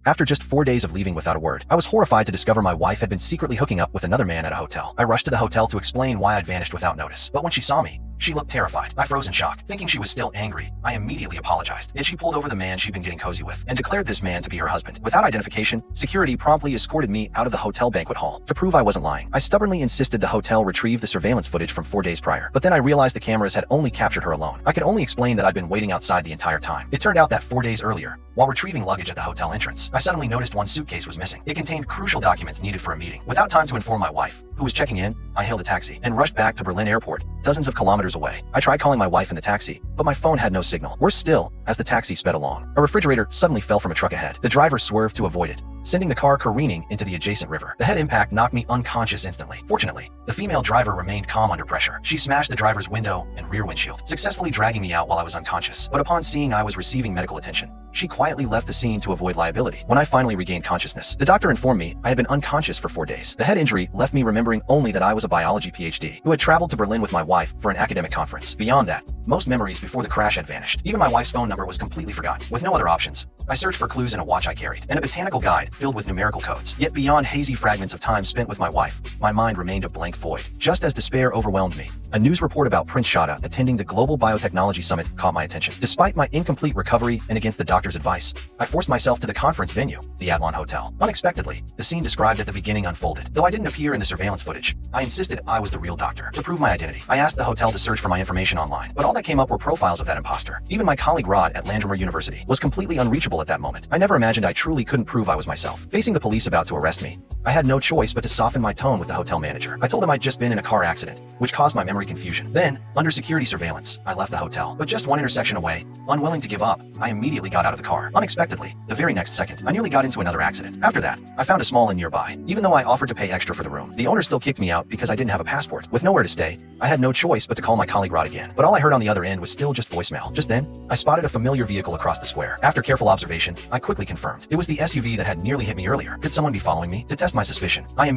After just 4 days of leaving without a word, I was horrified to discover my wife had been secretly hooking up with another man at a hotel. I rushed to the hotel to explain why I'd vanished without notice, but when she saw me, she looked terrified. I froze in shock. Thinking she was still angry, I immediately apologized. Yet she pulled over the man she'd been getting cozy with and declared this man to be her husband. Without identification, security promptly escorted me out of the hotel banquet hall. To prove I wasn't lying, I stubbornly insisted the hotel retrieve the surveillance footage from 4 days prior. But then I realized the cameras had only captured her alone. I could only explain that I'd been waiting outside the entire time. It turned out that 4 days earlier, while retrieving luggage at the hotel entrance, I suddenly noticed one suitcase was missing. It contained crucial documents needed for a meeting. Without time to inform my wife, who was checking in, I hailed a taxi and rushed back to Berlin Airport, dozens of kilometers away. I tried calling my wife in the taxi, but my phone had no signal. Worse still, as the taxi sped along, a refrigerator suddenly fell from a truck ahead. The driver swerved to avoid it, sending the car careening into the adjacent river. The head impact knocked me unconscious instantly. Fortunately, the female driver remained calm under pressure. She smashed the driver's window and rear windshield, successfully dragging me out while I was unconscious. But upon seeing I was receiving medical attention, she quietly left the scene to avoid liability. When I finally regained consciousness, the doctor informed me I had been unconscious for 4 days. The head injury left me remembering only that I was a biology PhD who had traveled to Berlin with my wife for an academic conference. Beyond that, most memories before the crash had vanished. Even my wife's phone number was completely forgotten. With no other options, I searched for clues in a watch I carried and a botanical guide filled with numerical codes. Yet beyond hazy fragments of time spent with my wife, my mind remained a blank void. Just as despair overwhelmed me, a news report about Prince Shada attending the Global Biotechnology Summit caught my attention. Despite my incomplete recovery and against the doctor's advice, I forced myself to the conference venue, the Adlon Hotel. Unexpectedly, the scene described at the beginning unfolded. Though I didn't appear in the surveillance footage, I insisted I was the real doctor. To prove my identity, I asked the hotel to search for my information online, but all that came up were profiles of that imposter. Even my colleague Rod at Landermer University was completely unreachable at that moment. I never imagined I truly couldn't prove I was myself. Facing the police about to arrest me, I had no choice but to soften my tone with the hotel manager. I told him I'd just been in a car accident, which caused my memory confusion. Then, under security surveillance, I left the hotel. But just one intersection away, unwilling to give up, I immediately got out of the car. Unexpectedly, the very next second, I nearly got into another accident. After that, I found a small inn nearby. Even though I offered to pay extra for the room, the owner still kicked me out because I didn't have a passport. With nowhere to stay, I had no choice but to call my colleague Rod again. But all I heard on the other end was still just voicemail. Just then, I spotted a familiar vehicle across the square. After careful observation, I quickly confirmed. It was the SUV that had nearly hit me earlier. Could someone be following me? To test my suspicion, I